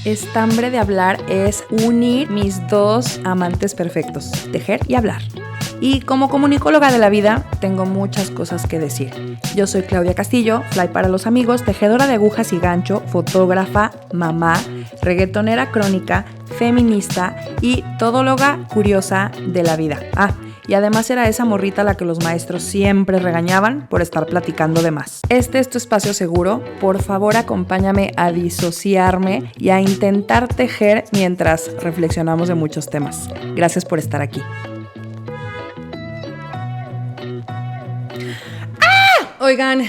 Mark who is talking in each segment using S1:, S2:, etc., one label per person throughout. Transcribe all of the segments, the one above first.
S1: Estambre de hablar es unir mis dos amantes perfectos, tejer y hablar. Y como comunicóloga de la vida, tengo muchas cosas que decir. Yo soy Claudia Castillo, fly para los amigos, tejedora de agujas y gancho, fotógrafa, mamá, reggaetonera crónica, feminista y todóloga curiosa de la vida. Y además era esa morrita a la que los maestros siempre regañaban por estar platicando de más. Este es tu espacio seguro. Por favor, acompáñame a disociarme y a intentar tejer mientras reflexionamos de muchos temas. Gracias por estar aquí. Oigan,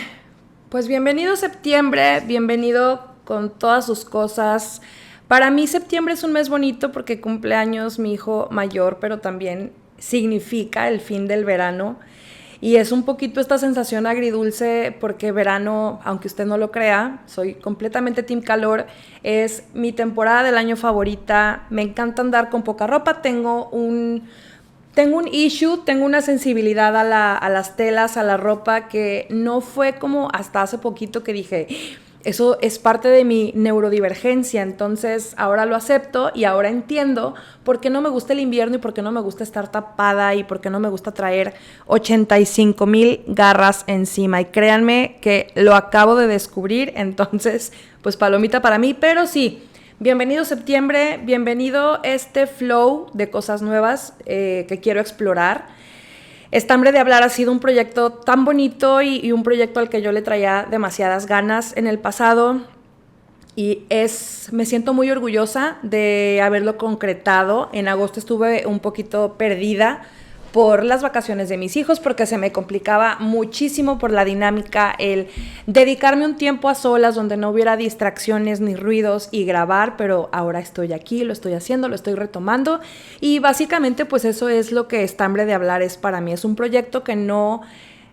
S1: pues bienvenido septiembre, bienvenido con todas sus cosas. Para mí septiembre es un mes bonito porque cumple años mi hijo mayor, pero también significa el fin del verano. Y es un poquito esta sensación agridulce porque verano, aunque usted no lo crea, soy completamente team calor, es mi temporada del año favorita. Me encanta andar con poca ropa, tengo un issue, tengo una sensibilidad a las telas, a la ropa, que no fue como hasta hace poquito que dije, eso es parte de mi neurodivergencia, entonces ahora lo acepto y ahora entiendo por qué no me gusta el invierno y por qué no me gusta estar tapada y por qué no me gusta traer 85,000 garras encima. Y créanme que lo acabo de descubrir, entonces pues palomita para mí, pero sí. Bienvenido septiembre, bienvenido este flow de cosas nuevas que quiero explorar. Estambre de hablar ha sido un proyecto tan bonito y un proyecto al que yo le traía demasiadas ganas en el pasado y me siento muy orgullosa de haberlo concretado. En agosto estuve un poquito perdida por las vacaciones de mis hijos, porque se me complicaba muchísimo por la dinámica el dedicarme un tiempo a solas donde no hubiera distracciones ni ruidos y grabar, pero ahora estoy aquí, lo estoy haciendo, lo estoy retomando y básicamente pues eso es lo que Estambre de hablar es para mí. Es un proyecto que no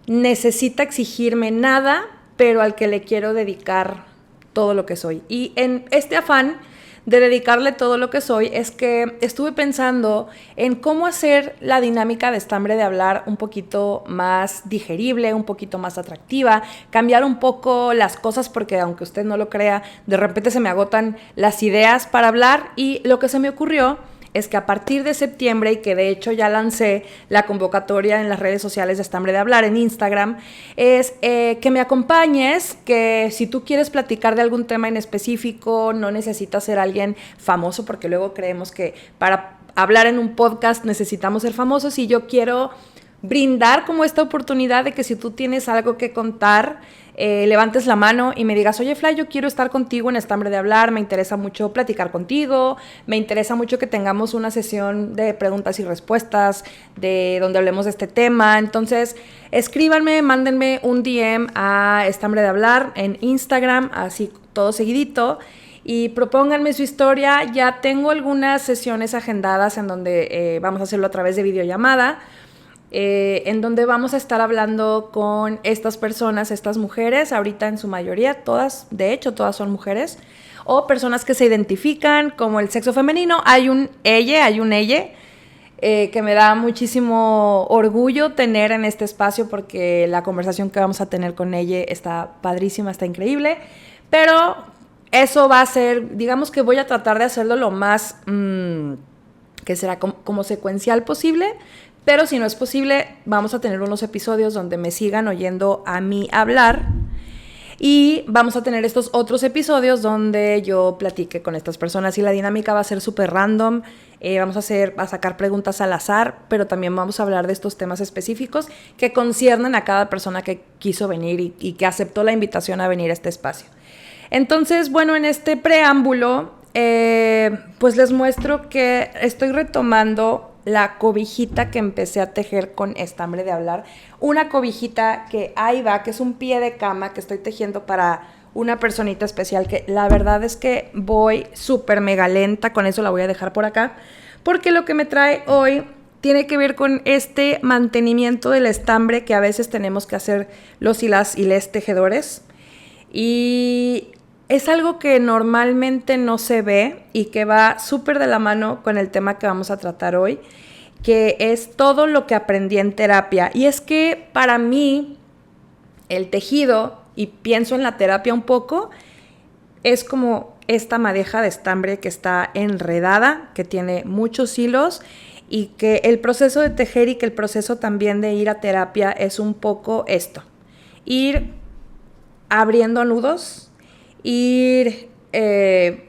S1: necesita exigirme nada, pero al que le quiero dedicar todo lo que soy. Y en este afán de dedicarle todo lo que soy, es que estuve pensando en cómo hacer la dinámica de Estambre de hablar un poquito más digerible, un poquito más atractiva, cambiar un poco las cosas, porque aunque usted no lo crea, de repente se me agotan las ideas para hablar, y lo que se me ocurrió es que a partir de septiembre, y que de hecho ya lancé la convocatoria en las redes sociales de Estambre de Hablar en Instagram, es que me acompañes, que si tú quieres platicar de algún tema en específico, no necesitas ser alguien famoso, porque luego creemos que para hablar en un podcast necesitamos ser famosos, y yo quiero brindar como esta oportunidad de que si tú tienes algo que contar, levantes la mano y me digas, oye Fly, yo quiero estar contigo en Estambre de Hablar, me interesa mucho platicar contigo, me interesa mucho que tengamos una sesión de preguntas y respuestas de donde hablemos de este tema. Entonces escríbanme, mándenme un DM a Estambre de Hablar en Instagram, así todo seguidito, y propónganme su historia. Ya tengo algunas sesiones agendadas en donde vamos a hacerlo a través de videollamada, en donde vamos a estar hablando con estas personas, estas mujeres, ahorita en su mayoría, todas, de hecho todas son mujeres, o personas que se identifican como el sexo femenino. Hay un ella, que me da muchísimo orgullo tener en este espacio, porque la conversación que vamos a tener con ella está padrísima, está increíble, pero eso va a ser, digamos que voy a tratar de hacerlo lo más, que será como secuencial posible. Pero si no es posible, vamos a tener unos episodios donde me sigan oyendo a mí hablar, y vamos a tener estos otros episodios donde yo platique con estas personas, y la dinámica va a ser súper random. Vamos a sacar preguntas al azar, pero también vamos a hablar de estos temas específicos que conciernen a cada persona que quiso venir y que aceptó la invitación a venir a este espacio. Entonces, bueno, en este preámbulo, pues les muestro que estoy retomando la cobijita que empecé a tejer con Estambre de Hablar. Una cobijita que ahí va, que es un pie de cama que estoy tejiendo para una personita especial, que la verdad es que voy súper mega lenta, con eso la voy a dejar por acá, porque lo que me trae hoy tiene que ver con este mantenimiento del estambre que a veces tenemos que hacer los y les tejedores. Y es algo que normalmente no se ve y que va súper de la mano con el tema que vamos a tratar hoy, que es todo lo que aprendí en terapia. Y es que para mí el tejido, y pienso en la terapia un poco, es como esta madeja de estambre que está enredada, que tiene muchos hilos y que el proceso de tejer y que el proceso también de ir a terapia es un poco esto. Ir abriendo nudos, ir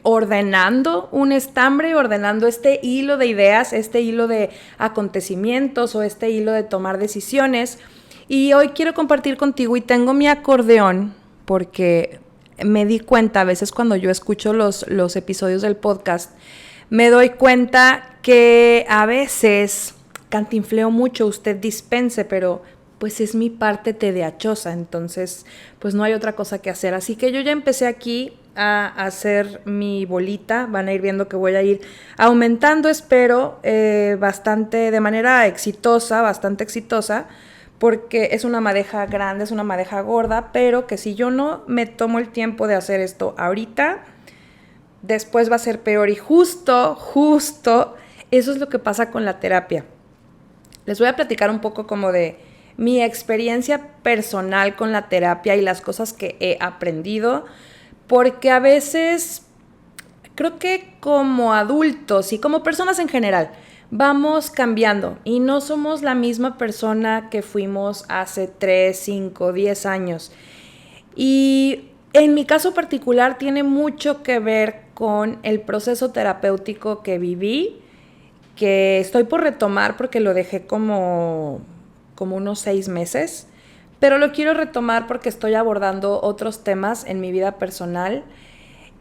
S1: ordenando un estambre, ordenando este hilo de ideas, este hilo de acontecimientos o este hilo de tomar decisiones. Y hoy quiero compartir contigo, y tengo mi acordeón porque me di cuenta a veces cuando yo escucho los episodios del podcast, me doy cuenta que a veces cantinfleo mucho, usted dispense, pero pues es mi parte TDAHosa, entonces pues no hay otra cosa que hacer. Así que yo ya empecé aquí a hacer mi bolita, van a ir viendo que voy a ir aumentando, espero, de manera exitosa, bastante exitosa, porque es una madeja grande, es una madeja gorda, pero que si yo no me tomo el tiempo de hacer esto ahorita, después va a ser peor. Y justo, eso es lo que pasa con la terapia. Les voy a platicar un poco como de mi experiencia personal con la terapia y las cosas que he aprendido, porque a veces creo que como adultos y como personas en general vamos cambiando y no somos la misma persona que fuimos hace 3, 5, 10 años. Y en mi caso particular tiene mucho que ver con el proceso terapéutico que viví, que estoy por retomar porque lo dejé como unos 6 meses, pero lo quiero retomar porque estoy abordando otros temas en mi vida personal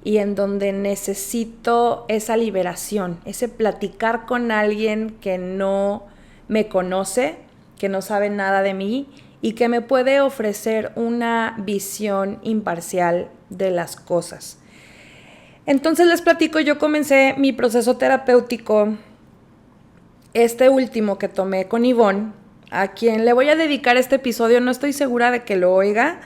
S1: y en donde necesito esa liberación, ese platicar con alguien que no me conoce, que no sabe nada de mí y que me puede ofrecer una visión imparcial de las cosas. Entonces les platico, yo comencé mi proceso terapéutico, este último que tomé con Ivonne, a quien le voy a dedicar este episodio. No estoy segura de que lo oiga,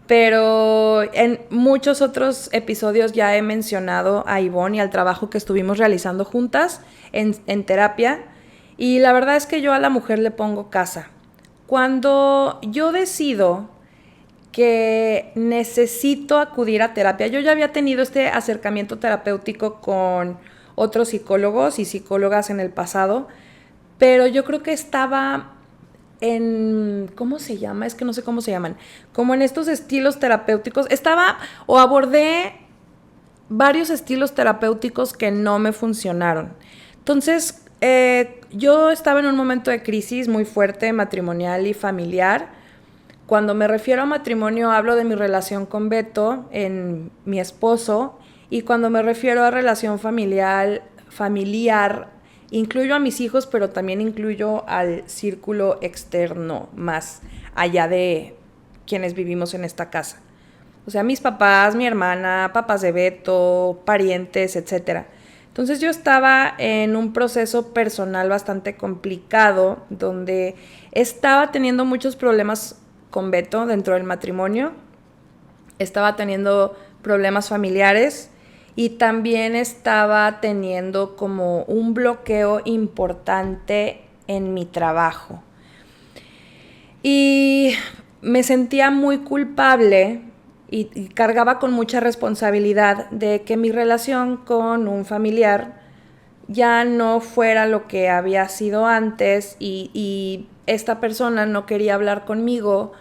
S1: pero en muchos otros episodios ya he mencionado a Ivonne y al trabajo que estuvimos realizando juntas en terapia, y la verdad es que yo a la mujer le pongo casa. Cuando yo decido que necesito acudir a terapia, yo ya había tenido este acercamiento terapéutico con otros psicólogos y psicólogas en el pasado, pero yo creo que estaba ¿cómo se llama? Es que no sé cómo se llaman, como en estos estilos terapéuticos, abordé varios estilos terapéuticos que no me funcionaron. Entonces, yo estaba en un momento de crisis muy fuerte, matrimonial y familiar. Cuando me refiero a matrimonio, hablo de mi relación con Beto, en mi esposo, y cuando me refiero a relación familiar, incluyo a mis hijos, pero también incluyo al círculo externo, más allá de quienes vivimos en esta casa. O sea, mis papás, mi hermana, papás de Beto, parientes, etc. Entonces yo estaba en un proceso personal bastante complicado, donde estaba teniendo muchos problemas con Beto dentro del matrimonio, estaba teniendo problemas familiares, y también estaba teniendo como un bloqueo importante en mi trabajo. Y me sentía muy culpable y cargaba con mucha responsabilidad de que mi relación con un familiar ya no fuera lo que había sido antes, y esta persona no quería hablar conmigo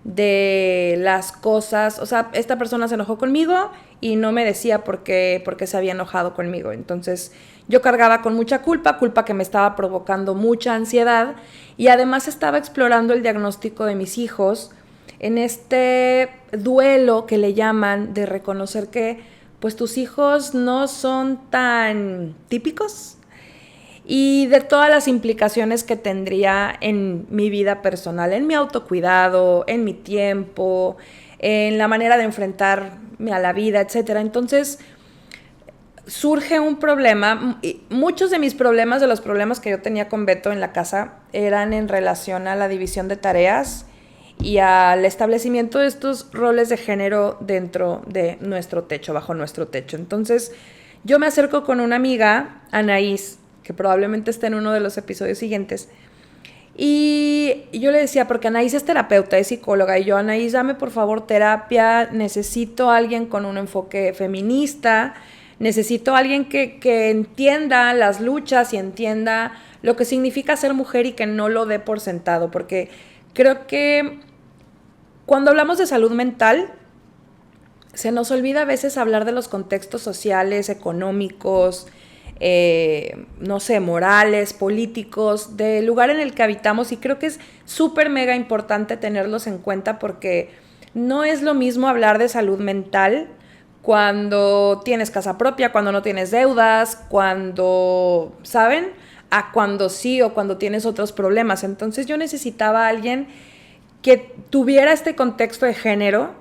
S1: de las cosas. O sea, esta persona se enojó conmigo y no me decía por qué se había enojado conmigo. Entonces yo cargaba con mucha culpa que me estaba provocando mucha ansiedad, y además estaba explorando el diagnóstico de mis hijos en este duelo que le llaman, de reconocer que pues tus hijos no son tan típicos, y de todas las implicaciones que tendría en mi vida personal, en mi autocuidado, en mi tiempo, en la manera de enfrentarme a la vida, etc. Entonces surge un problema. Muchos de mis problemas, de los problemas que yo tenía con Beto en la casa, eran en relación a la división de tareas y al establecimiento de estos roles de género dentro de nuestro techo, bajo nuestro techo. Entonces yo me acerco con una amiga, Anaís, que probablemente esté en uno de los episodios siguientes, Y yo le decía, porque Anaís es terapeuta, es psicóloga, y yo, Anaís, dame por favor terapia, necesito a alguien con un enfoque feminista, necesito a alguien que entienda las luchas y entienda lo que significa ser mujer y que no lo dé por sentado, porque creo que cuando hablamos de salud mental, se nos olvida a veces hablar de los contextos sociales, económicos, no sé, morales, políticos, del lugar en el que habitamos, y creo que es súper mega importante tenerlos en cuenta porque no es lo mismo hablar de salud mental cuando tienes casa propia, cuando no tienes deudas, cuando, ¿saben? A cuando sí o cuando tienes otros problemas. Entonces yo necesitaba a alguien que tuviera este contexto de género,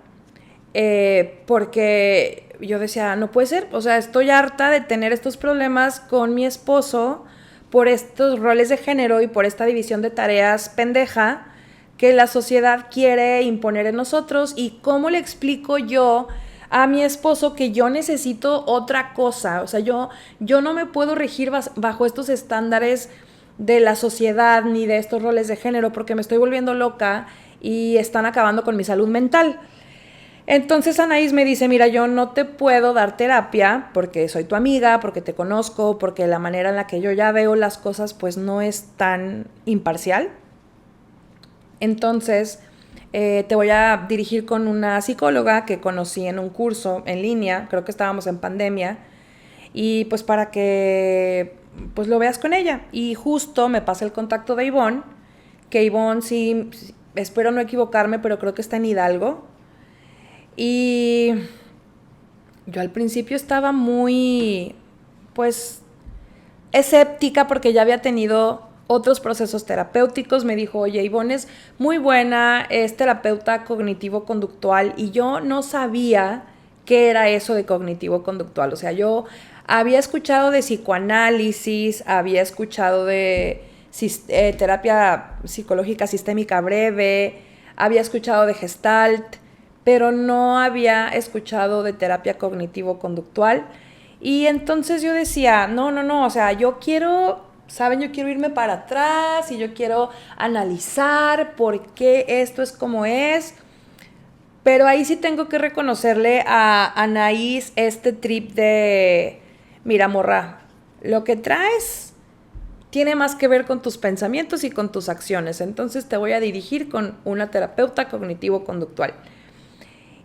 S1: porque yo decía, no puede ser, o sea, estoy harta de tener estos problemas con mi esposo por estos roles de género y por esta división de tareas pendeja que la sociedad quiere imponer en nosotros. Y cómo le explico yo a mi esposo que yo necesito otra cosa, o sea, yo no me puedo regir bajo estos estándares de la sociedad ni de estos roles de género porque me estoy volviendo loca y están acabando con mi salud mental. Entonces Anaís me dice, mira, yo no te puedo dar terapia porque soy tu amiga, porque te conozco, porque la manera en la que yo ya veo las cosas pues no es tan imparcial. Entonces te voy a dirigir con una psicóloga que conocí en un curso en línea, creo que estábamos en pandemia, y pues para que pues lo veas con ella. Y justo me pasa el contacto de Ivonne, que Ivonne sí, espero no equivocarme, pero creo que está en Hidalgo. Y yo al principio estaba muy, pues, escéptica porque ya había tenido otros procesos terapéuticos. Me dijo, oye, Ivonne es muy buena, es terapeuta cognitivo-conductual, y yo no sabía qué era eso de cognitivo-conductual. O sea, yo había escuchado de psicoanálisis, había escuchado de terapia psicológica sistémica breve, había escuchado de Gestalt, pero no había escuchado de terapia cognitivo-conductual. Y entonces yo decía, no, o sea, yo quiero, ¿saben? Yo quiero irme para atrás y yo quiero analizar por qué esto es como es. Pero ahí sí tengo que reconocerle a Anaís este trip de, mira, morra, lo que traes tiene más que ver con tus pensamientos y con tus acciones. Entonces te voy a dirigir con una terapeuta cognitivo-conductual.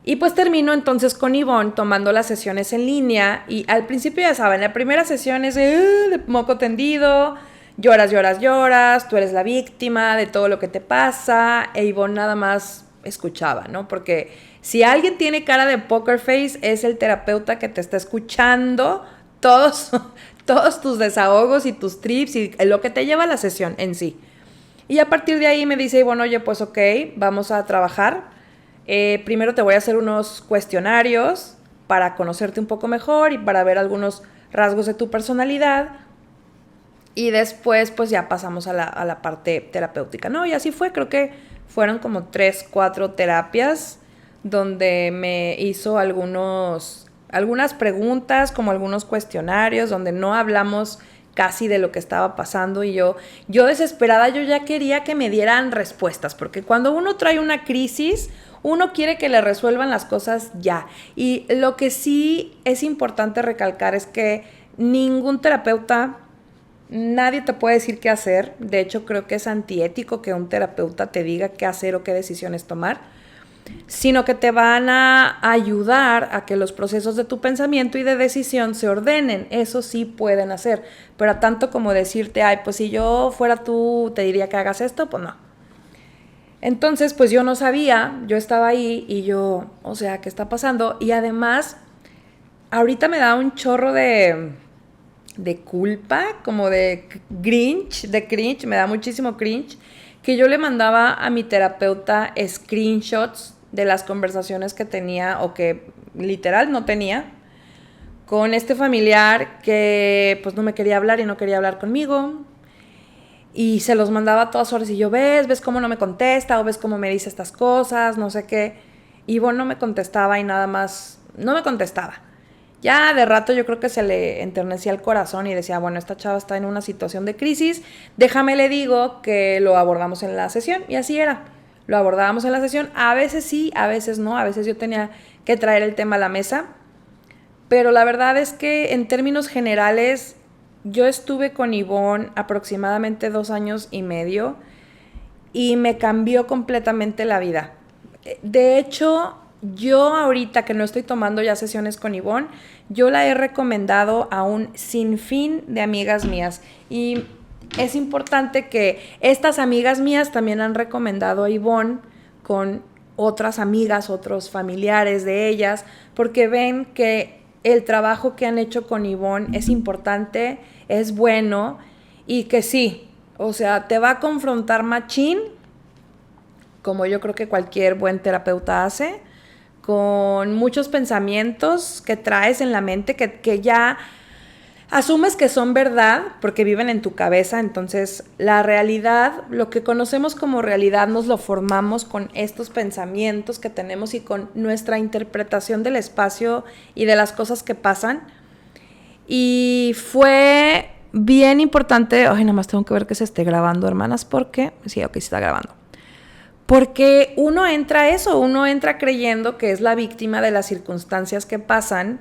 S1: Y pues termino entonces con Ivonne tomando las sesiones en línea. Y al principio, ya saben, la primera sesión es de moco tendido, lloras, tú eres la víctima de todo lo que te pasa. E Ivonne nada más escuchaba, ¿no? Porque si alguien tiene cara de poker face, es el terapeuta que te está escuchando todos tus desahogos y tus trips y lo que te lleva a la sesión en sí. Y a partir de ahí me dice Ivonne, oye, pues ok, vamos a trabajar. Primero te voy a hacer unos cuestionarios para conocerte un poco mejor y para ver algunos rasgos de tu personalidad, y después pues ya pasamos a la parte terapéutica, ¿no? Y así fue, creo que fueron como 3, 4 terapias donde me hizo algunas preguntas, como algunos cuestionarios, donde no hablamos casi de lo que estaba pasando, y yo desesperada, yo ya quería que me dieran respuestas, porque cuando uno trae una crisis, uno quiere que le resuelvan las cosas ya. Y lo que sí es importante recalcar es que ningún terapeuta, nadie te puede decir qué hacer. De hecho, creo que es antiético que un terapeuta te diga qué hacer o qué decisiones tomar, sino que te van a ayudar a que los procesos de tu pensamiento y de decisión se ordenen. Eso sí pueden hacer, pero tanto como decirte, ay, pues si yo fuera tú te diría que hagas esto, pues no. Entonces, pues yo no sabía, yo estaba ahí y yo, o sea, ¿qué está pasando? Y además, ahorita me da un chorro de culpa, como de cringe, me da muchísimo cringe, que yo le mandaba a mi terapeuta screenshots de las conversaciones que tenía o que literal no tenía con este familiar que pues no me quería hablar y no quería hablar conmigo, y se los mandaba a todas horas y yo, ves cómo no me contesta, o ves cómo me dice estas cosas, no sé qué. Y bueno, no me contestaba y nada más, no me contestaba. Ya de rato yo creo que se le enternecía el corazón y decía, bueno, esta chava está en una situación de crisis, déjame le digo que lo abordamos en la sesión. Y así era, lo abordábamos en la sesión. A veces sí, a veces no, a veces yo tenía que traer el tema a la mesa. Pero la verdad es que en términos generales, yo estuve con Ivonne aproximadamente 2 años y medio y me cambió completamente la vida. De hecho, yo ahorita que no estoy tomando ya sesiones con Ivonne, yo la he recomendado a un sinfín de amigas mías. Y es importante que estas amigas mías también han recomendado a Ivonne con otras amigas, otros familiares de ellas, porque ven que el trabajo que han hecho con Ivonne es importante, es bueno y que sí, o sea, te va a confrontar machín, como yo creo que cualquier buen terapeuta hace, con muchos pensamientos que traes en la mente que ya asumes que son verdad porque viven en tu cabeza. Entonces la realidad, lo que conocemos como realidad, nos lo formamos con estos pensamientos que tenemos y con nuestra interpretación del espacio y de las cosas que pasan. Y fue bien importante, ay, nada más tengo que ver que se esté grabando, hermanas, porque sí, ok, se está grabando. Porque uno entra a eso, uno entra creyendo que es la víctima de las circunstancias que pasan,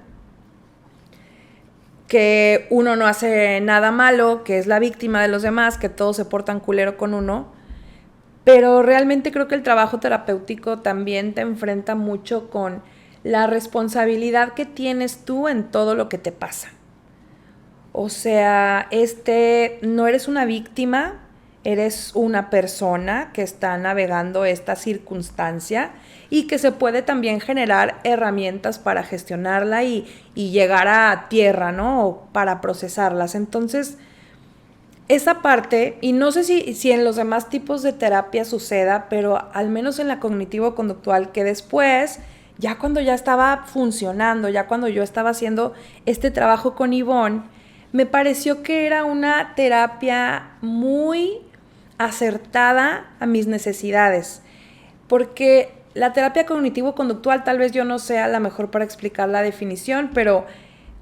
S1: que uno no hace nada malo, que es la víctima de los demás, que todos se portan culero con uno. Pero realmente creo que el trabajo terapéutico también te enfrenta mucho con la responsabilidad que tienes tú en todo lo que te pasa. O sea, no eres una víctima, eres una persona que está navegando esta circunstancia y que se puede también generar herramientas para gestionarla y llegar a tierra, ¿no? O para procesarlas. Entonces, esa parte, y no sé si en los demás tipos de terapia suceda, pero al menos en la cognitivo-conductual, que después, ya cuando ya estaba funcionando, ya cuando yo estaba haciendo este trabajo con Ivonne, me pareció que era una terapia muy acertada a mis necesidades, porque la terapia cognitivo-conductual, tal vez yo no sea la mejor para explicar la definición, pero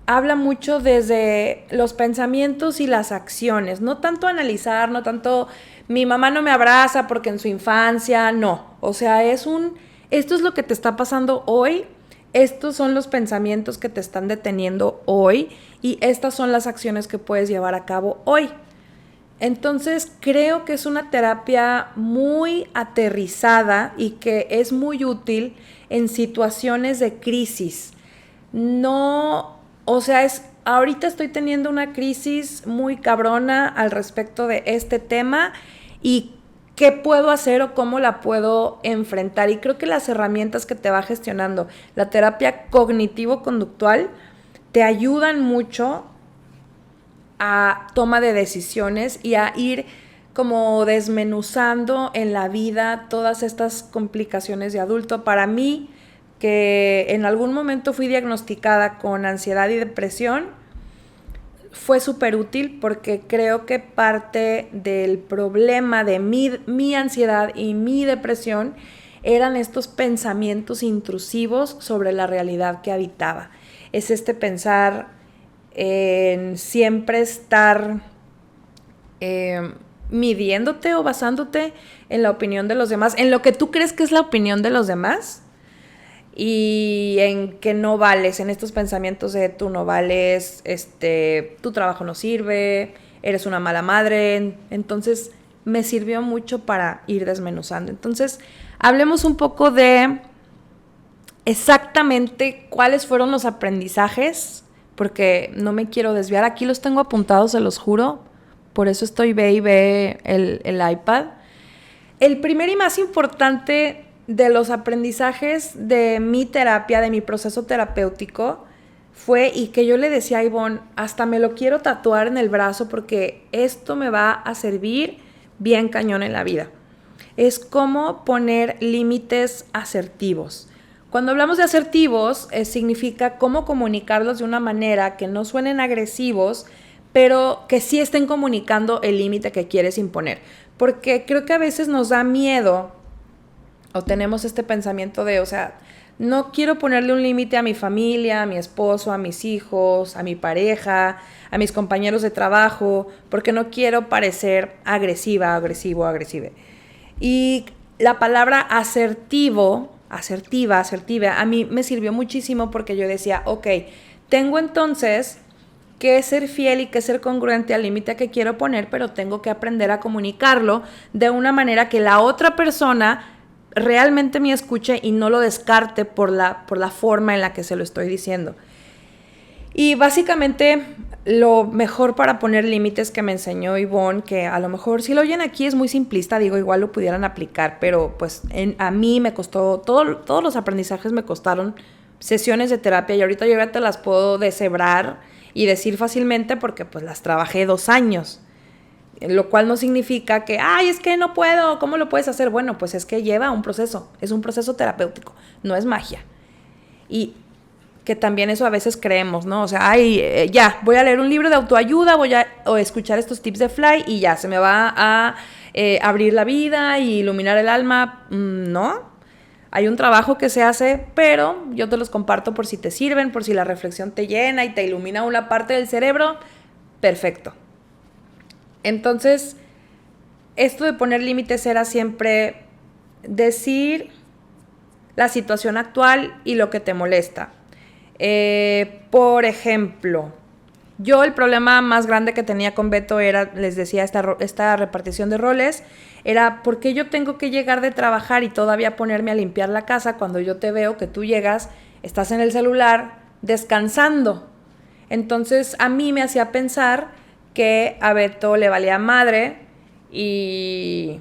S1: habla mucho desde los pensamientos y las acciones, no tanto analizar, no tanto mi mamá no me abraza porque en su infancia, no, o sea, esto es lo que te está pasando hoy, estos son los pensamientos que te están deteniendo hoy y estas son las acciones que puedes llevar a cabo hoy. Entonces creo que es una terapia muy aterrizada y que es muy útil en situaciones de crisis. No, o sea, ahorita estoy teniendo una crisis muy cabrona al respecto de este tema y qué puedo hacer o cómo la puedo enfrentar. Y creo que las herramientas que te va gestionando la terapia cognitivo-conductual te ayudan mucho a toma de decisiones y a ir como desmenuzando en la vida todas estas complicaciones de adulto. Para mí, que en algún momento fui diagnosticada con ansiedad y depresión, fue súper útil porque creo que parte del problema de mi ansiedad y mi depresión eran estos pensamientos intrusivos sobre la realidad que habitaba. Es este pensar en siempre estar midiéndote o basándote en la opinión de los demás, en lo que tú crees que es la opinión de los demás y en que no vales, en estos pensamientos de tú no vales, tu trabajo no sirve, eres una mala madre. Entonces me sirvió mucho para ir desmenuzando. Entonces hablemos un poco de exactamente cuáles fueron los aprendizajes, porque no me quiero desviar. Aquí los tengo apuntados, se los juro. Por eso estoy ve el iPad. El primer y más importante de los aprendizajes de mi terapia, de mi proceso terapéutico, fue, y que yo le decía a Ivonne, hasta me lo quiero tatuar en el brazo porque esto me va a servir bien cañón en la vida. Es cómo poner límites asertivos. Cuando hablamos de asertivos, significa cómo comunicarlos de una manera que no suenen agresivos, pero que sí estén comunicando el límite que quieres imponer. Porque creo que a veces nos da miedo o tenemos este pensamiento de, o sea, No quiero ponerle un límite a mi familia, a mi esposo, a mis hijos, a mi pareja, a mis compañeros de trabajo, porque no quiero parecer agresiva, agresivo, agresiva. Y la palabra asertivo, asertiva, a mí me sirvió muchísimo porque yo decía, ok, tengo entonces que ser fiel y que ser congruente al límite que quiero poner, pero tengo que aprender a comunicarlo de una manera que la otra persona realmente me escuche y no lo descarte por la forma en la que se lo estoy diciendo. Y básicamente lo mejor para poner límites que me enseñó Ivonne, que a lo mejor si lo oyen aquí es muy simplista, digo, igual lo pudieran aplicar, pero pues a mí me costó, todos los aprendizajes me costaron sesiones de terapia y ahorita yo ya te las puedo deshebrar y decir fácilmente porque pues las trabajé 2 años. Lo cual no significa que, ay, es que no puedo, ¿cómo lo puedes hacer? Bueno, pues es que lleva un proceso, es un proceso terapéutico, no es magia. Y que también eso a veces creemos, ¿no? O sea, ay, ya, voy a leer un libro de autoayuda, o escuchar estos tips de Fly y ya, se me va a abrir la vida y iluminar el alma. No, hay un trabajo que se hace, pero yo te los comparto por si te sirven, por si la reflexión te llena y te ilumina una parte del cerebro, perfecto. Entonces, esto de poner límites era siempre decir la situación actual y lo que te molesta. Por ejemplo, yo el problema más grande que tenía con Beto era, les decía, esta repartición de roles, era por qué yo tengo que llegar de trabajar y todavía ponerme a limpiar la casa cuando yo te veo que tú llegas, estás en el celular descansando. Entonces, a mí me hacía pensar que a Beto le valía madre y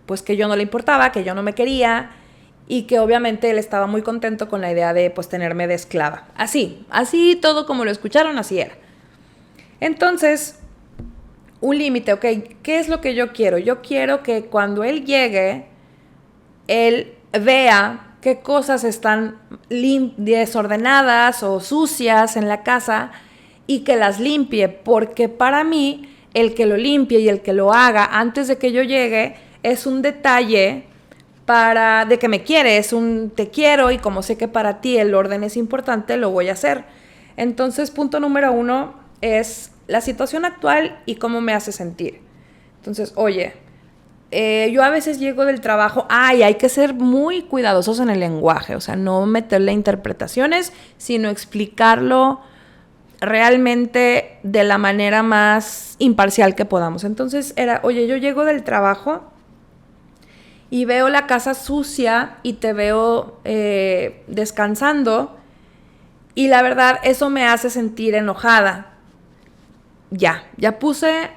S1: pues que yo no le importaba, que yo no me quería y que obviamente él estaba muy contento con la idea de pues tenerme de esclava. Así todo como lo escucharon, así era. Entonces, un límite, ok, ¿qué es lo que yo quiero? Yo quiero que cuando él llegue, él vea qué cosas están desordenadas o sucias en la casa y que las limpie, porque para mí el que lo limpie y el que lo haga antes de que yo llegue es un detalle de que me quiere, es un te quiero y como sé que para ti el orden es importante, lo voy a hacer. Entonces, punto número 1 es la situación actual y cómo me hace sentir. Entonces, oye, yo a veces llego del trabajo, hay que ser muy cuidadosos en el lenguaje, o sea, no meterle interpretaciones, sino explicarlo realmente de la manera más imparcial que podamos. Entonces era, oye, yo llego del trabajo y veo la casa sucia y te veo descansando y la verdad eso me hace sentir enojada. Ya puse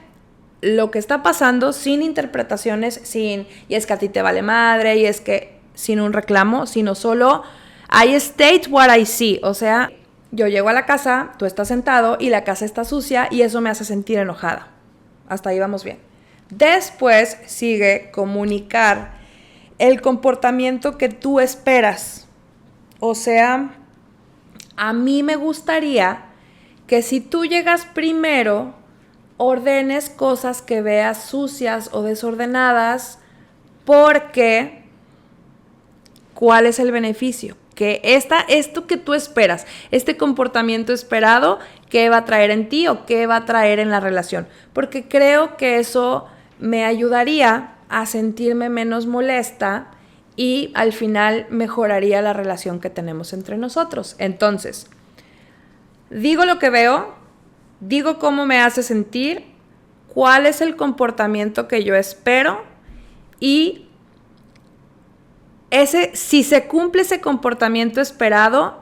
S1: lo que está pasando sin interpretaciones, y es que a ti te vale madre, y es que sin un reclamo, sino solo I state what I see, o sea, yo llego a la casa, tú estás sentado y la casa está sucia y eso me hace sentir enojada. Hasta ahí vamos bien. Después sigue comunicar el comportamiento que tú esperas. O sea, a mí me gustaría que si tú llegas primero, ordenes cosas que veas sucias o desordenadas, porque ¿cuál es el beneficio? Que esto que tú esperas, este comportamiento esperado, ¿qué va a traer en ti o qué va a traer en la relación? Porque creo que eso me ayudaría a sentirme menos molesta y al final mejoraría la relación que tenemos entre nosotros. Entonces, digo lo que veo, digo cómo me hace sentir, cuál es el comportamiento que yo espero y si se cumple ese comportamiento esperado,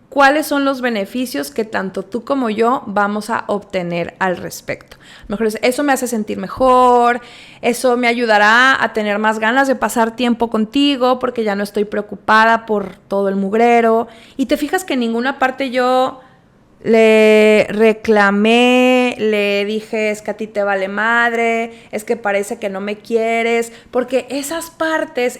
S1: ¿cuáles son los beneficios que tanto tú como yo vamos a obtener al respecto? Mejor eso me hace sentir mejor, eso me ayudará a tener más ganas de pasar tiempo contigo porque ya no estoy preocupada por todo el mugrero. Y te fijas que en ninguna parte yo le reclamé, le dije, es que a ti te vale madre, es que parece que no me quieres, porque esas partes,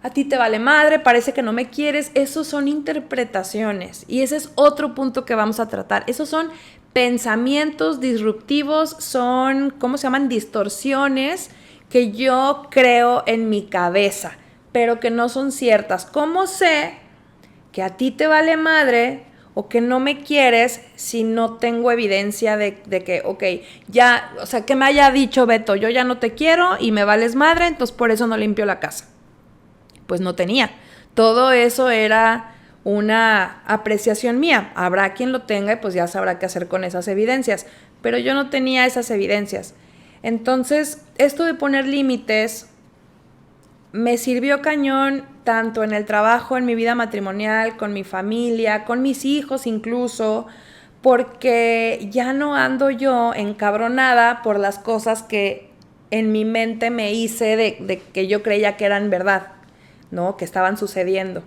S1: a ti te vale madre, parece que no me quieres, esos son interpretaciones y ese es otro punto que vamos a tratar. Esos son pensamientos disruptivos, son, ¿cómo se llaman? Distorsiones que yo creo en mi cabeza. pero que no son ciertas. ¿Cómo sé que a ti te vale madre o que no me quieres si no tengo evidencia de que, ok, ya, o sea, que me haya dicho Beto, yo ya no te quiero y me vales madre, entonces por eso no limpio la casa? Pues no tenía. Todo eso era una apreciación mía. Habrá quien lo tenga y pues ya sabrá qué hacer con esas evidencias, pero yo no tenía esas evidencias. Entonces, esto de poner límites me sirvió cañón tanto en el trabajo, en mi vida matrimonial, con mi familia, con mis hijos incluso, porque ya no ando yo encabronada por las cosas que en mi mente me hice de que yo creía que eran verdad, ¿no? Que estaban sucediendo.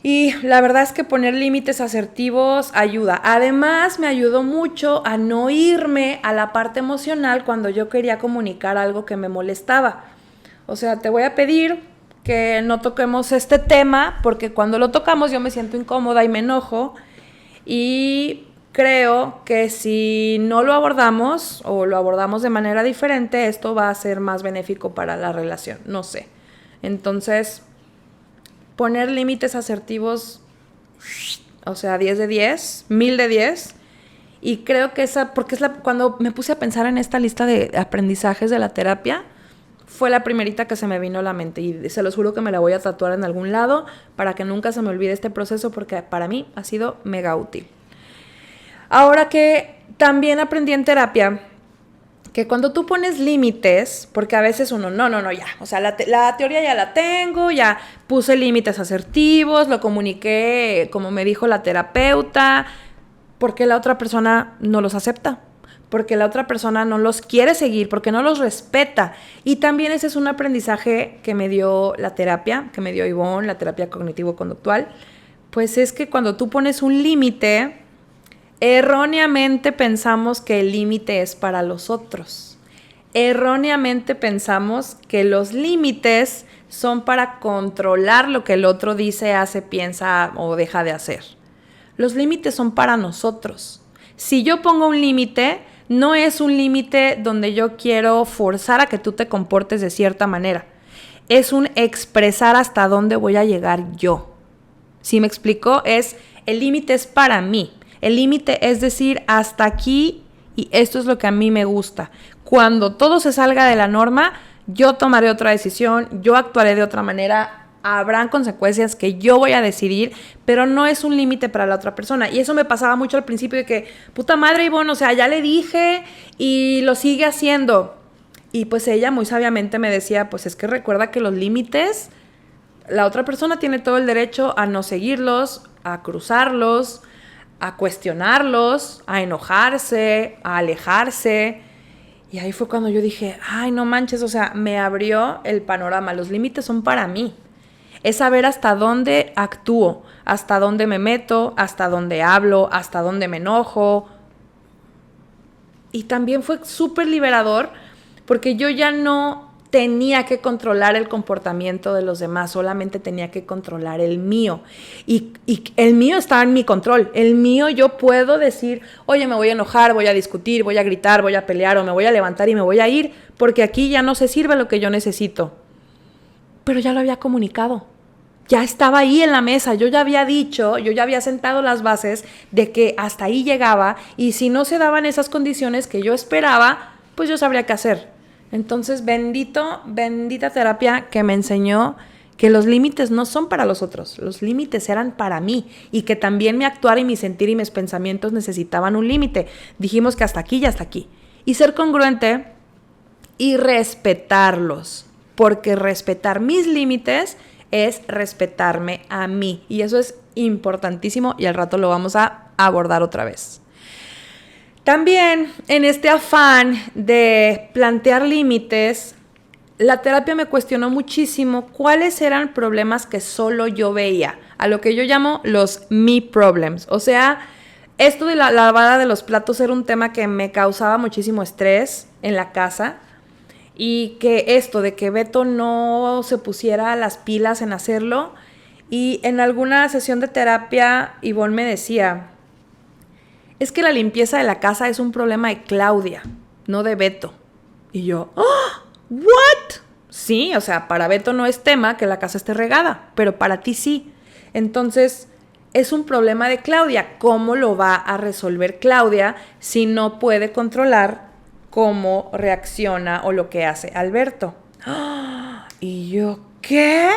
S1: Y la verdad es que poner límites asertivos ayuda. Además, me ayudó mucho a no irme a la parte emocional cuando yo quería comunicar algo que me molestaba. O sea, te voy a pedir que no toquemos este tema porque cuando lo tocamos yo me siento incómoda y me enojo, y creo que si no lo abordamos o lo abordamos de manera diferente, esto va a ser más benéfico para la relación, no sé. Entonces, poner límites asertivos, o sea, 10 de 10, 1000 de 10. Y creo que porque cuando me puse a pensar en esta lista de aprendizajes de la terapia, fue la primerita que se me vino a la mente y se los juro que me la voy a tatuar en algún lado para que nunca se me olvide este proceso porque para mí ha sido mega útil. Ahora que también aprendí en terapia que cuando tú pones límites, porque a veces uno, no, ya, o sea, la teoría ya la tengo, ya puse límites asertivos, lo comuniqué como me dijo la terapeuta, porque la otra persona no los acepta, porque la otra persona no los quiere seguir, porque no los respeta. Y también ese es un aprendizaje que me dio la terapia, que me dio Ivonne, la terapia cognitivo-conductual, pues es que cuando tú pones un límite, erróneamente pensamos que el límite es para los otros. Erróneamente pensamos que los límites son para controlar lo que el otro dice, hace, piensa o deja de hacer. Los límites son para nosotros. Si yo pongo un límite, no es un límite donde yo quiero forzar a que tú te comportes de cierta manera. Es un expresar hasta dónde voy a llegar yo. ¿Sí me explico? El límite es para mí. El límite es decir, hasta aquí y esto es lo que a mí me gusta. Cuando todo se salga de la norma, yo tomaré otra decisión, yo actuaré de otra manera, habrán consecuencias que yo voy a decidir, pero no es un límite para la otra persona. Y eso me pasaba mucho al principio de que, puta madre, Ivonne, o sea, ya le dije y lo sigue haciendo. Y pues ella muy sabiamente me decía, pues es que recuerda que los límites, la otra persona tiene todo el derecho a no seguirlos, a cruzarlos, a cuestionarlos, a enojarse, a alejarse. Y ahí fue cuando yo dije, ay, no manches, o sea, me abrió el panorama. Los límites son para mí. Es saber hasta dónde actúo, hasta dónde me meto, hasta dónde hablo, hasta dónde me enojo. Y también fue súper liberador porque yo ya no tenía que controlar el comportamiento de los demás, solamente tenía que controlar el mío. Y el mío estaba en mi control. El mío yo puedo decir, oye, me voy a enojar, voy a discutir, voy a gritar, voy a pelear o me voy a levantar y me voy a ir porque aquí ya no se sirve lo que yo necesito. Pero ya lo había comunicado. Ya estaba ahí en la mesa, yo ya había dicho, yo ya había sentado las bases de que hasta ahí llegaba y si no se daban esas condiciones que yo esperaba, pues yo sabría qué hacer. Entonces, bendita terapia que me enseñó que los límites no son para los otros, los límites eran para mí y que también mi actuar y mi sentir y mis pensamientos necesitaban un límite. Dijimos que hasta aquí y hasta aquí. Y ser congruente y respetarlos, porque respetar mis límites es respetarme a mí. Y eso es importantísimo y al rato lo vamos a abordar otra vez. También en este afán de plantear límites, la terapia me cuestionó muchísimo cuáles eran problemas que solo yo veía, a lo que yo llamo los me problems. O sea, esto de la lavada de los platos era un tema que me causaba muchísimo estrés en la casa. Y que esto de que Beto no se pusiera las pilas en hacerlo. Y en alguna sesión de terapia, Ivonne me decía, es que la limpieza de la casa es un problema de Claudia, no de Beto. Y yo, ¿what? Sí, o sea, para Beto no es tema que la casa esté regada, pero para ti sí. Entonces, es un problema de Claudia. ¿Cómo lo va a resolver Claudia si no puede controlar cómo reacciona o lo que hace Alberto? ¡Ah! Y yo, ¿qué?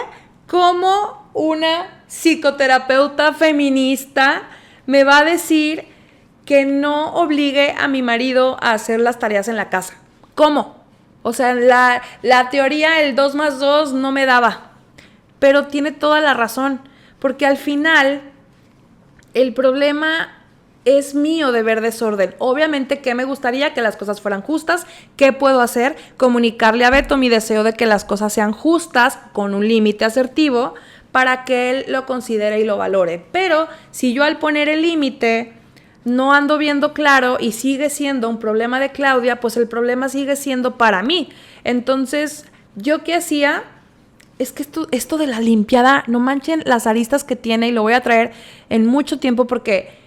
S1: ¿Cómo una psicoterapeuta feminista me va a decir que no obligue a mi marido a hacer las tareas en la casa? ¿Cómo? O sea, la teoría, el 2 más 2 no me daba. Pero tiene toda la razón. Porque al final, el problema es mío de ver desorden. Obviamente que me gustaría que las cosas fueran justas. ¿Qué puedo hacer? Comunicarle a Beto mi deseo de que las cosas sean justas, con un límite asertivo, para que él lo considere y lo valore. Pero si yo al poner el límite no ando viendo claro y sigue siendo un problema de Claudia, pues el problema sigue siendo para mí. Entonces, ¿yo qué hacía? Es que esto de la limpiada, no manchen las aristas que tiene, y lo voy a traer en mucho tiempo porque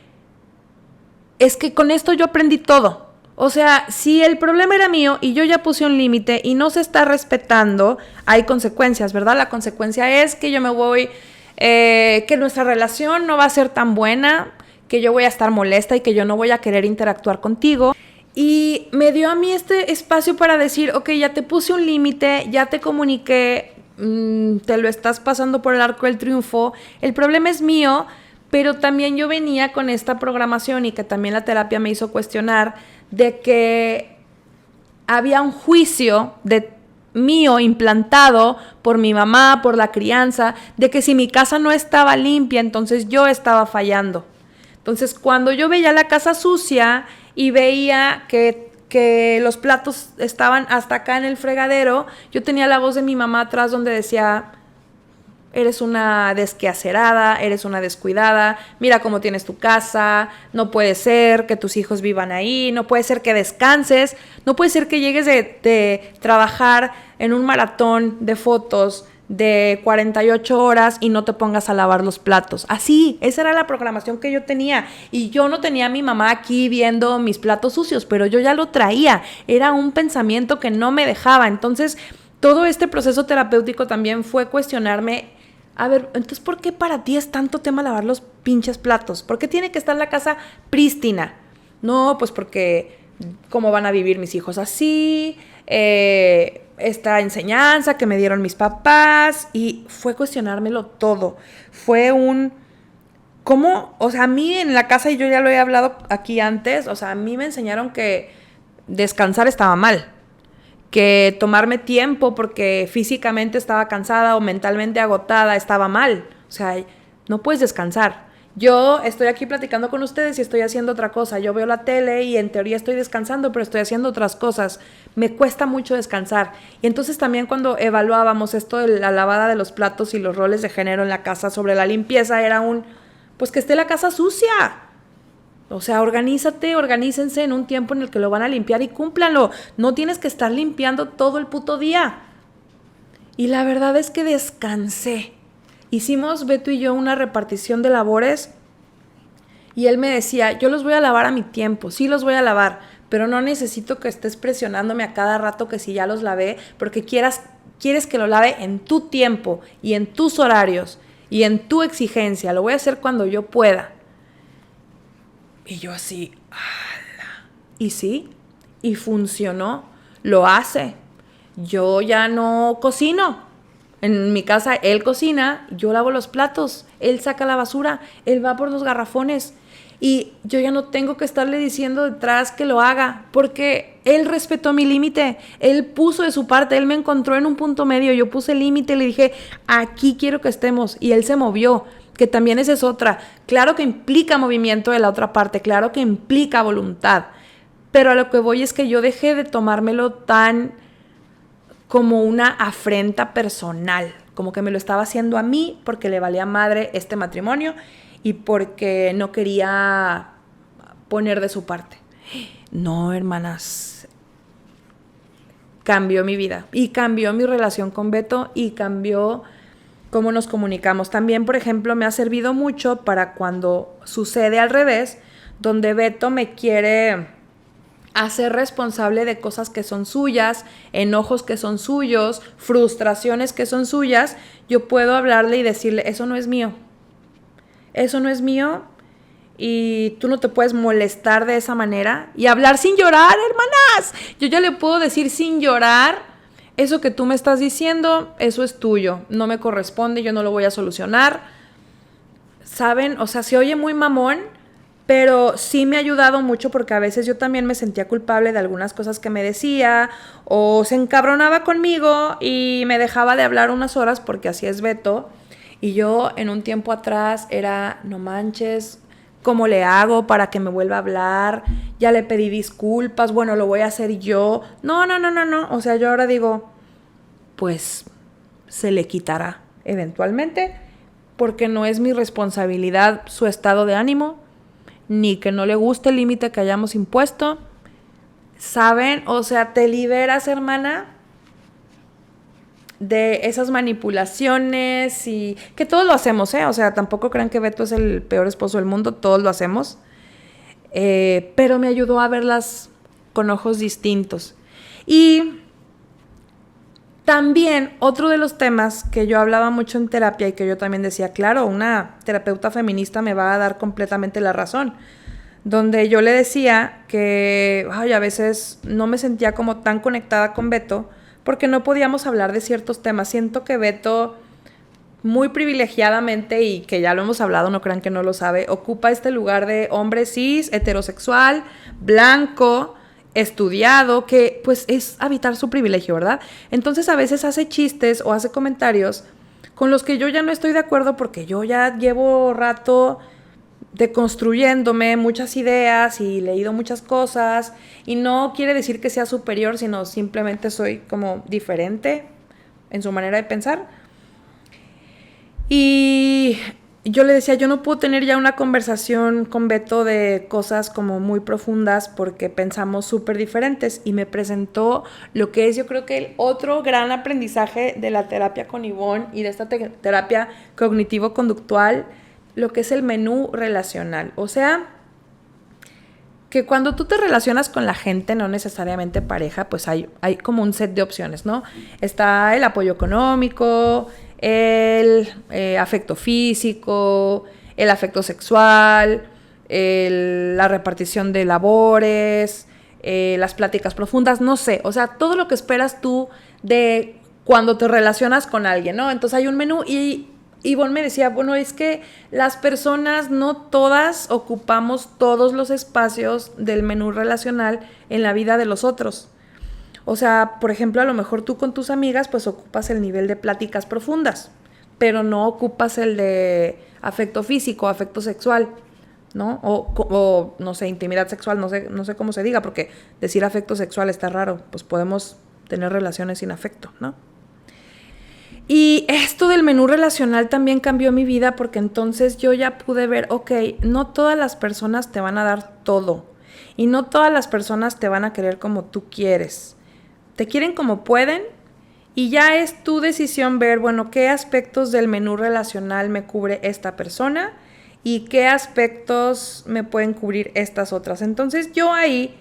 S1: es que con esto yo aprendí todo. O sea, si el problema era mío y yo ya puse un límite y no se está respetando, hay consecuencias, ¿verdad? La consecuencia es que yo me voy, que nuestra relación no va a ser tan buena, que yo voy a estar molesta y que yo no voy a querer interactuar contigo. Y me dio a mí este espacio para decir, ok, ya te puse un límite, ya te comuniqué, te lo estás pasando por el arco del triunfo, el problema es mío, pero también yo venía con esta programación y que también la terapia me hizo cuestionar de que había un juicio de mío implantado por mi mamá, por la crianza, de que si mi casa no estaba limpia, entonces yo estaba fallando. Entonces, cuando yo veía la casa sucia y veía que los platos estaban hasta acá en el fregadero, yo tenía la voz de mi mamá atrás donde decía, eres una desquacerada, eres una descuidada, mira cómo tienes tu casa, no puede ser que tus hijos vivan ahí, no puede ser que descanses, no puede ser que llegues de trabajar en un maratón de fotos de 48 horas y no te pongas a lavar los platos. Así, esa era la programación que yo tenía. Y yo no tenía a mi mamá aquí viendo mis platos sucios, pero yo ya lo traía. Era un pensamiento que no me dejaba. Entonces, todo este proceso terapéutico también fue cuestionarme, a ver, entonces, ¿por qué para ti es tanto tema lavar los pinches platos? ¿Por qué tiene que estar la casa prístina? No, pues porque cómo van a vivir mis hijos así, esta enseñanza que me dieron mis papás, y fue cuestionármelo todo. Fue un... ¿Cómo? O sea, a mí en la casa, y yo ya lo he hablado aquí antes, o sea, a mí me enseñaron que descansar estaba mal, que tomarme tiempo porque físicamente estaba cansada o mentalmente agotada estaba mal. O sea, no puedes descansar. Yo estoy aquí platicando con ustedes y estoy haciendo otra cosa. Yo veo la tele y en teoría estoy descansando, pero estoy haciendo otras cosas. Me cuesta mucho descansar. Y entonces también cuando evaluábamos esto de la lavada de los platos y los roles de género en la casa sobre la limpieza, era pues que esté la casa sucia. O sea, organícense en un tiempo en el que lo van a limpiar y cúmplanlo. No tienes que estar limpiando todo el puto día. Y la verdad es que descansé. Hicimos Beto y yo una repartición de labores y él me decía, yo los voy a lavar a mi tiempo, sí los voy a lavar, pero no necesito que estés presionándome a cada rato que si ya los lavé, porque quieres que lo lave en tu tiempo y en tus horarios y en tu exigencia. Lo voy a hacer cuando yo pueda. Y yo así, ¡ala! Y sí, y funcionó, lo hace. Yo ya no cocino. En mi casa él cocina, yo lavo los platos, él saca la basura, él va por los garrafones. Y yo ya no tengo que estarle diciendo detrás que lo haga, porque él respetó mi límite, él puso de su parte, él me encontró en un punto medio, yo puse el límite, le dije, aquí quiero que estemos, y él se movió, que también esa es otra. Claro que implica movimiento de la otra parte, claro que implica voluntad, pero a lo que voy es que yo dejé de tomármelo tan como una afrenta personal, como que me lo estaba haciendo a mí porque le valía madre este matrimonio y porque no quería poner de su parte. No, hermanas, cambió mi vida y cambió mi relación con Beto y cambió cómo nos comunicamos. También, por ejemplo, me ha servido mucho para cuando sucede al revés, donde Beto me quiere a ser responsable de cosas que son suyas, enojos que son suyos, frustraciones que son suyas, yo puedo hablarle y decirle, eso no es mío. Eso no es mío y tú no te puedes molestar de esa manera. Y hablar sin llorar, hermanas. Yo ya le puedo decir sin llorar, eso que tú me estás diciendo, eso es tuyo. No me corresponde, yo no lo voy a solucionar. ¿Saben? O sea, se oye muy mamón, pero sí me ha ayudado mucho porque a veces yo también me sentía culpable de algunas cosas que me decía o se encabronaba conmigo y me dejaba de hablar unas horas porque así es Beto. Y yo en un tiempo atrás era, no manches, ¿cómo le hago para que me vuelva a hablar? Ya le pedí disculpas, bueno, lo voy a hacer yo. No. O sea, yo ahora digo, pues se le quitará eventualmente porque no es mi responsabilidad su estado de ánimo, ni que no le guste el límite que hayamos impuesto. ¿Saben? O sea, te liberas, hermana, de esas manipulaciones y que todos lo hacemos, ¿eh? O sea, tampoco crean que Beto es el peor esposo del mundo, todos lo hacemos. Pero me ayudó a verlas con ojos distintos. Y también otro de los temas que yo hablaba mucho en terapia y que yo también decía, claro, una terapeuta feminista me va a dar completamente la razón, donde yo le decía que a veces no me sentía como tan conectada con Beto porque no podíamos hablar de ciertos temas. Siento que Beto, muy privilegiadamente, y que ya lo hemos hablado, no crean que no lo sabe, ocupa este lugar de hombre cis, heterosexual, blanco, estudiado, que pues es habitar su privilegio, ¿verdad? Entonces a veces hace chistes o hace comentarios con los que yo ya no estoy de acuerdo porque yo ya llevo rato deconstruyéndome muchas ideas y leído muchas cosas y no quiere decir que sea superior, sino simplemente soy como diferente en su manera de pensar. Y yo le decía, yo no puedo tener ya una conversación con Beto de cosas como muy profundas porque pensamos súper diferentes y me presentó lo que es yo creo que el otro gran aprendizaje de la terapia con Ivonne y de esta terapia cognitivo-conductual, lo que es el menú relacional. O sea, que cuando tú te relacionas con la gente, no necesariamente pareja, pues hay como un set de opciones, ¿no? Está el apoyo económico, el afecto físico, el afecto sexual, la repartición de labores, las pláticas profundas, no sé, o sea, todo lo que esperas tú de cuando te relacionas con alguien, ¿no? Entonces hay un menú y Ivonne me decía, bueno, es que las personas no todas ocupamos todos los espacios del menú relacional en la vida de los otros. O sea, por ejemplo, a lo mejor tú con tus amigas pues ocupas el nivel de pláticas profundas, pero no ocupas el de afecto físico, afecto sexual, ¿no? O no sé, intimidad sexual, no sé cómo se diga, porque decir afecto sexual está raro, pues podemos tener relaciones sin afecto, ¿no? Y esto del menú relacional también cambió mi vida porque entonces yo ya pude ver, ok, no todas las personas te van a dar todo y no todas las personas te van a querer como tú quieres. Te quieren como pueden y ya es tu decisión ver, bueno, qué aspectos del menú relacional me cubre esta persona y qué aspectos me pueden cubrir estas otras. Entonces yo ahí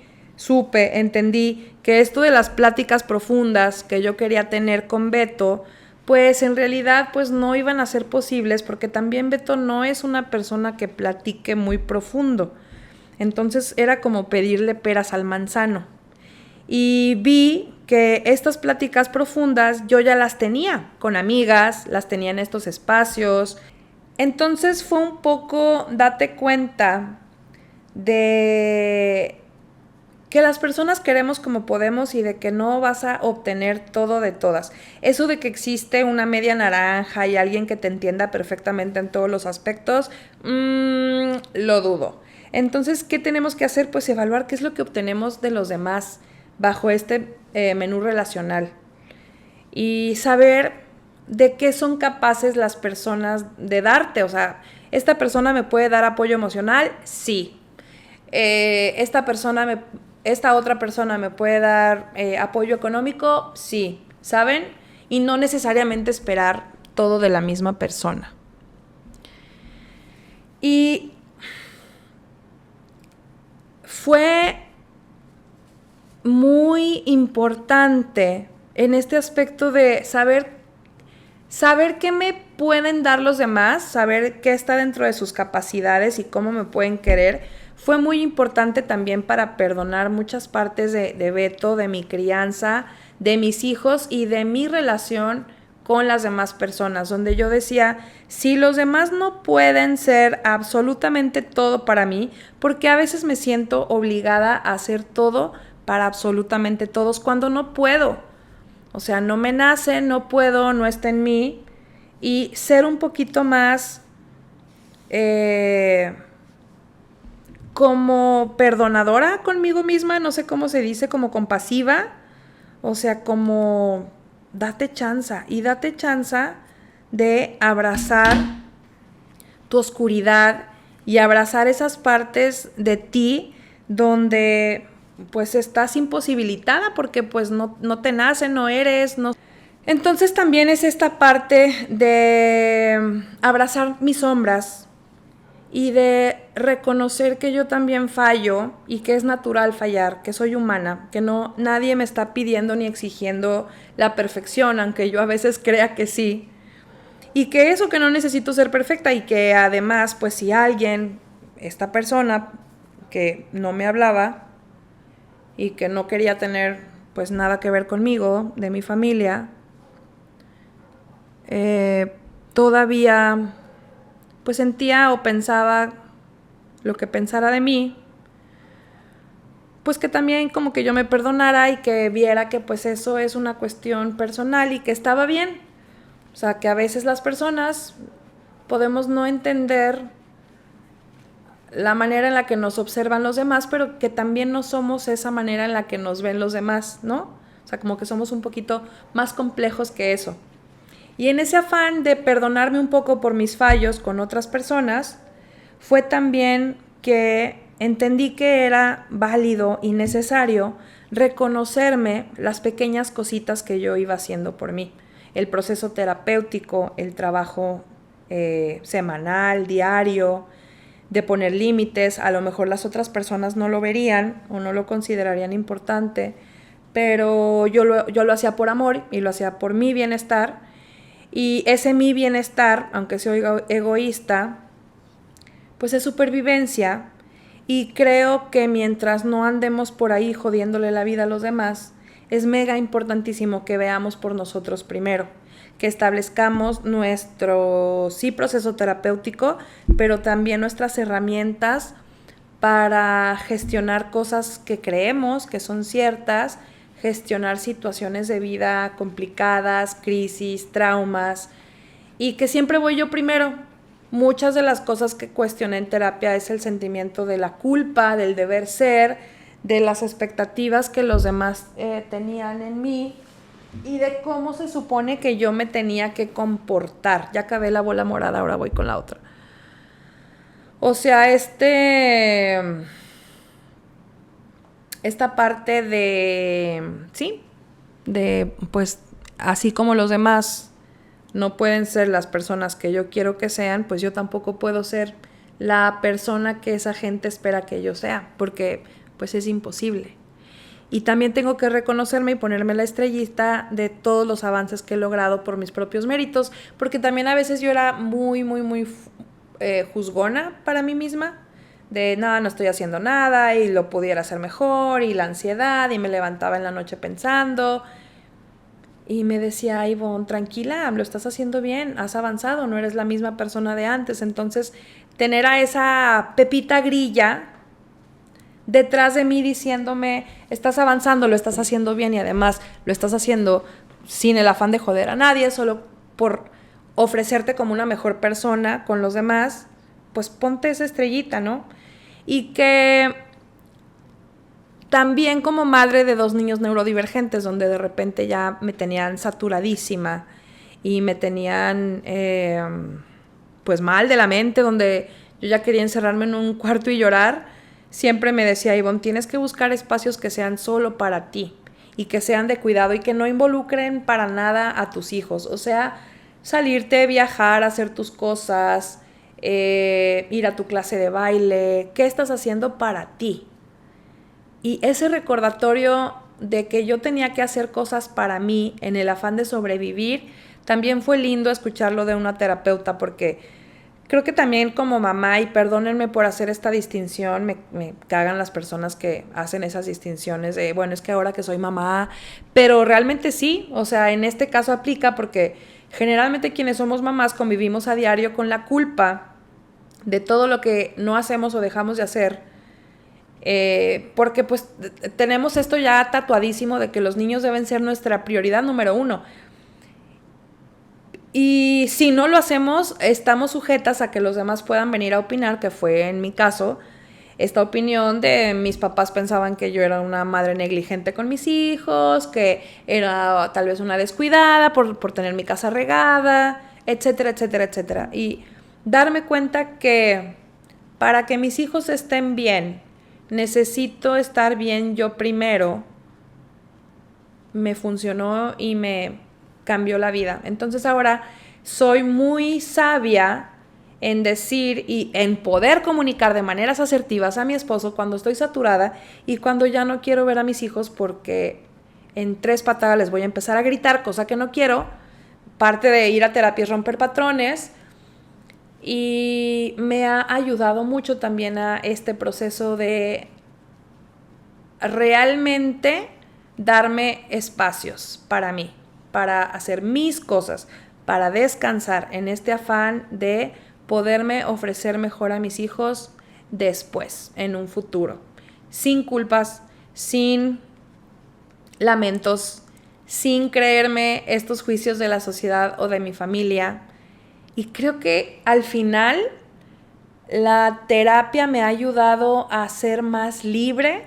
S1: entendí que esto de las pláticas profundas que yo quería tener con Beto, pues en realidad pues no iban a ser posibles porque también Beto no es una persona que platique muy profundo. Entonces era como pedirle peras al manzano. Y vi que estas pláticas profundas yo ya las tenía con amigas, las tenía en estos espacios. Entonces fue un poco date cuenta de que las personas queremos como podemos y de que no vas a obtener todo de todas. Eso de que existe una media naranja y alguien que te entienda perfectamente en todos los aspectos, lo dudo. Entonces, ¿qué tenemos que hacer? Pues evaluar qué es lo que obtenemos de los demás bajo este menú relacional y saber de qué son capaces las personas de darte. O sea, ¿esta persona me puede dar apoyo emocional? Sí. Esta otra persona me puede dar apoyo económico, sí, ¿saben? Y no necesariamente esperar todo de la misma persona. Y fue muy importante en este aspecto de saber qué me pueden dar los demás, saber qué está dentro de sus capacidades y cómo me pueden querer. Fue muy importante también para perdonar muchas partes de Beto, de mi crianza, de mis hijos y de mi relación con las demás personas, donde yo decía, si los demás no pueden ser absolutamente todo para mí, porque a veces me siento obligada a hacer todo para absolutamente todos cuando no puedo. O sea, no me nace, no puedo, no está en mí. Y ser un poquito más como perdonadora conmigo misma, no sé cómo se dice, como compasiva. O sea, como date chance y date chance de abrazar tu oscuridad y abrazar esas partes de ti donde pues estás imposibilitada porque pues no te nace, no eres, no. Entonces también es esta parte de abrazar mis sombras y de reconocer que yo también fallo y que es natural fallar, que soy humana, que no nadie me está pidiendo ni exigiendo la perfección, aunque yo a veces crea que sí. Y que eso, que no necesito ser perfecta y que además, pues si alguien, esta persona que no me hablaba y que no quería tener pues nada que ver conmigo, de mi familia, todavía pues sentía o pensaba lo que pensara de mí, pues que también como que yo me perdonara y que viera que pues eso es una cuestión personal y que estaba bien. O sea, que a veces las personas podemos no entender la manera en la que nos observan los demás, pero que también no somos esa manera en la que nos ven los demás, ¿no? O sea, como que somos un poquito más complejos que eso. Y en ese afán de perdonarme un poco por mis fallos con otras personas, fue también que entendí que era válido y necesario reconocerme las pequeñas cositas que yo iba haciendo por mí. El proceso terapéutico, el trabajo semanal, diario, de poner límites. A lo mejor las otras personas no lo verían o no lo considerarían importante, pero yo lo hacía por amor y lo hacía por mi bienestar. Y ese mi bienestar, aunque sea egoísta, pues es supervivencia. Y creo que mientras no andemos por ahí jodiéndole la vida a los demás, es mega importantísimo que veamos por nosotros primero, que establezcamos nuestro sí proceso terapéutico, pero también nuestras herramientas para gestionar cosas que creemos que son ciertas, gestionar situaciones de vida complicadas, crisis, traumas, y que siempre voy yo primero. Muchas de las cosas que cuestioné en terapia es el sentimiento de la culpa, del deber ser, de las expectativas que los demás tenían en mí y de cómo se supone que yo me tenía que comportar. Ya acabé la bola morada, ahora voy con la otra. O sea, esta parte de, sí, de pues así como los demás no pueden ser las personas que yo quiero que sean, pues yo tampoco puedo ser la persona que esa gente espera que yo sea, porque pues es imposible. Y también tengo que reconocerme y ponerme la estrellita de todos los avances que he logrado por mis propios méritos, porque también a veces yo era muy juzgona para mí misma, de nada, no estoy haciendo nada y lo pudiera hacer mejor, y la ansiedad, y me levantaba en la noche pensando. Y me decía, Ivonne, tranquila, lo estás haciendo bien, has avanzado, no eres la misma persona de antes. Entonces, tener a esa Pepita Grilla detrás de mí diciéndome, estás avanzando, lo estás haciendo bien y además lo estás haciendo sin el afán de joder a nadie, solo por ofrecerte como una mejor persona con los demás, pues ponte esa estrellita, ¿no? Y que también como madre de 2 niños neurodivergentes, donde de repente ya me tenían saturadísima y me tenían pues mal de la mente, donde yo ya quería encerrarme en un cuarto y llorar, siempre me decía, Ivonne, tienes que buscar espacios que sean solo para ti y que sean de cuidado y que no involucren para nada a tus hijos. O sea, salirte, viajar, hacer tus cosas, ir a tu clase de baile, ¿qué estás haciendo para ti? Y ese recordatorio de que yo tenía que hacer cosas para mí en el afán de sobrevivir, también fue lindo escucharlo de una terapeuta, porque creo que también como mamá, y perdónenme por hacer esta distinción, me cagan las personas que hacen esas distinciones de, bueno, es que ahora que soy mamá, pero realmente sí, o sea, en este caso aplica porque generalmente quienes somos mamás convivimos a diario con la culpa de todo lo que no hacemos o dejamos de hacer, porque pues tenemos esto ya tatuadísimo de que los niños deben ser nuestra prioridad número uno. Y si no lo hacemos, estamos sujetas a que los demás puedan venir a opinar, que fue en mi caso, esta opinión de mis papás pensaban que yo era una madre negligente con mis hijos, que era tal vez una descuidada por tener mi casa regada, etcétera, etcétera, etcétera. Y darme cuenta que para que mis hijos estén bien, necesito estar bien yo primero, me funcionó y me cambió la vida. Entonces ahora soy muy sabia en decir y en poder comunicar de maneras asertivas a mi esposo cuando estoy saturada y cuando ya no quiero ver a mis hijos porque en 3 patadas les voy a empezar a gritar, cosa que no quiero. Parte de ir a terapia es romper patrones. Y me ha ayudado mucho también a este proceso de realmente darme espacios para mí, para hacer mis cosas, para descansar en este afán de poderme ofrecer mejor a mis hijos después, en un futuro, sin culpas, sin lamentos, sin creerme estos juicios de la sociedad o de mi familia. Y creo que al final la terapia me ha ayudado a ser más libre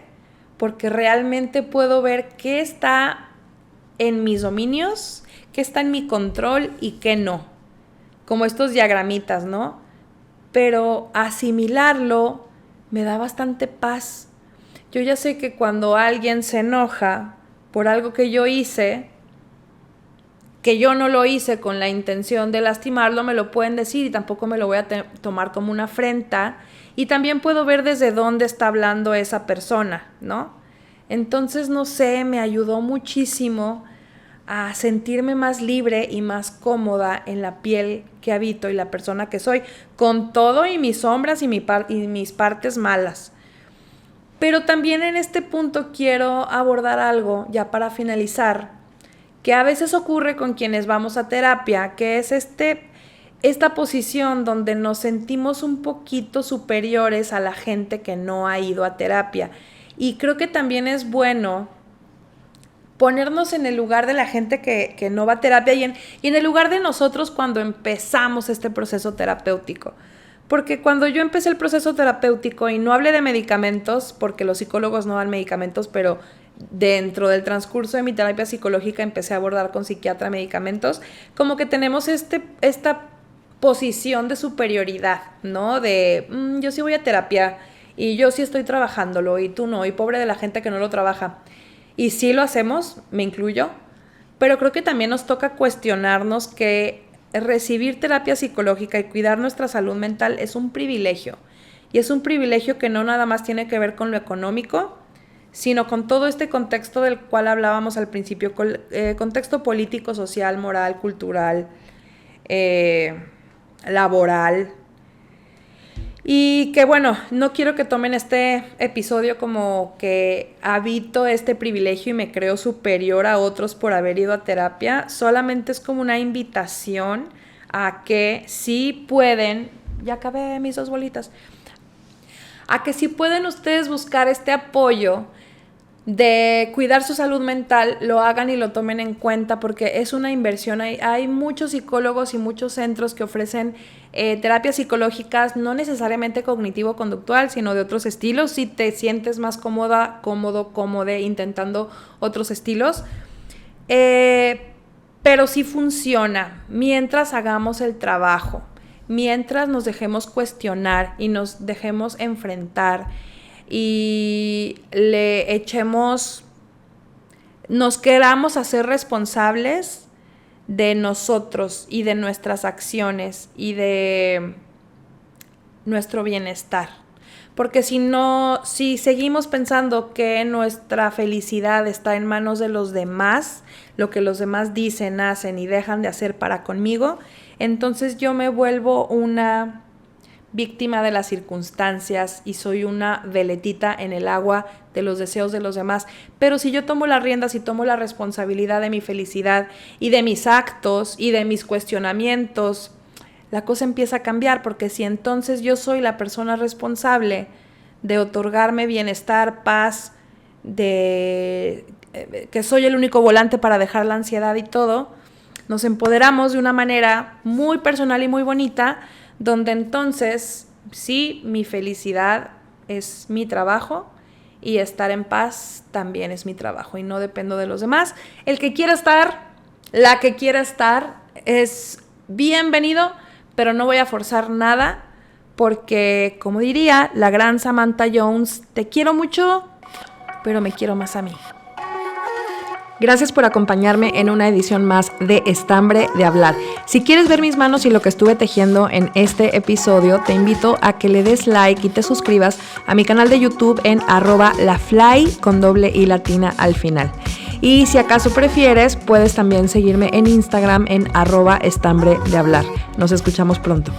S1: porque realmente puedo ver qué está en mis dominios, qué está en mi control y qué no. Como estos diagramitas, ¿no? Pero asimilarlo me da bastante paz. Yo ya sé que cuando alguien se enoja por algo que yo hice, que yo no lo hice con la intención de lastimarlo, me lo pueden decir y tampoco me lo voy a tomar como una afrenta. Y también puedo ver desde dónde está hablando esa persona, ¿no? Entonces, no sé, me ayudó muchísimo a sentirme más libre y más cómoda en la piel que habito y la persona que soy, con todo y mis sombras y mis partes malas. Pero también en este punto quiero abordar algo, ya para finalizar, que a veces ocurre con quienes vamos a terapia, que es esta posición donde nos sentimos un poquito superiores a la gente que no ha ido a terapia. Y creo que también es bueno ponernos en el lugar de la gente que no va a terapia y en el lugar de nosotros cuando empezamos este proceso terapéutico. Porque cuando yo empecé el proceso terapéutico, y no hablé de medicamentos, porque los psicólogos no dan medicamentos, pero dentro del transcurso de mi terapia psicológica empecé a abordar con psiquiatra medicamentos, como que tenemos esta posición de superioridad, ¿no? De yo sí voy a terapia y yo sí estoy trabajándolo y tú no, y pobre de la gente que no lo trabaja. Y sí lo hacemos, me incluyo, pero creo que también nos toca cuestionarnos que recibir terapia psicológica y cuidar nuestra salud mental es un privilegio. Y es un privilegio que no nada más tiene que ver con lo económico, sino con todo este contexto del cual hablábamos al principio, contexto político, social, moral, cultural, laboral. Y que bueno, no quiero que tomen este episodio como que habito este privilegio y me creo superior a otros por haber ido a terapia. Solamente es como una invitación a que sí pueden, ya acabé mis 2 bolitas, a que sí pueden ustedes buscar este apoyo de cuidar su salud mental, lo hagan y lo tomen en cuenta porque es una inversión. Hay muchos psicólogos y muchos centros que ofrecen terapias psicológicas, no necesariamente cognitivo-conductual, sino de otros estilos. Si te sientes más cómodo, intentando otros estilos. Pero sí funciona mientras hagamos el trabajo, mientras nos dejemos cuestionar y nos dejemos enfrentar y nos queramos hacer responsables de nosotros y de nuestras acciones y de nuestro bienestar. Porque si seguimos pensando que nuestra felicidad está en manos de los demás, lo que los demás dicen, hacen y dejan de hacer para conmigo, entonces yo me vuelvo una víctima de las circunstancias y soy una veletita en el agua de los deseos de los demás. Pero si yo tomo las riendas y tomo la responsabilidad de mi felicidad y de mis actos y de mis cuestionamientos, la cosa empieza a cambiar, porque si entonces yo soy la persona responsable de otorgarme bienestar, paz, de que soy el único volante para dejar la ansiedad y todo, nos empoderamos de una manera muy personal y muy bonita, donde entonces sí, mi felicidad es mi trabajo y estar en paz también es mi trabajo y no dependo de los demás. El que quiera estar, la que quiera estar es bienvenido, pero no voy a forzar nada porque, como diría la gran Samantha Jones, te quiero mucho, pero me quiero más a mí. Gracias por acompañarme en una edición más de Estambre de Hablar. Si quieres ver mis manos y lo que estuve tejiendo en este episodio, te invito a que le des like y te suscribas a mi canal de YouTube en @lafly con doble I latina al final. Y si acaso prefieres, puedes también seguirme en Instagram en @estambre de hablar. Nos escuchamos pronto.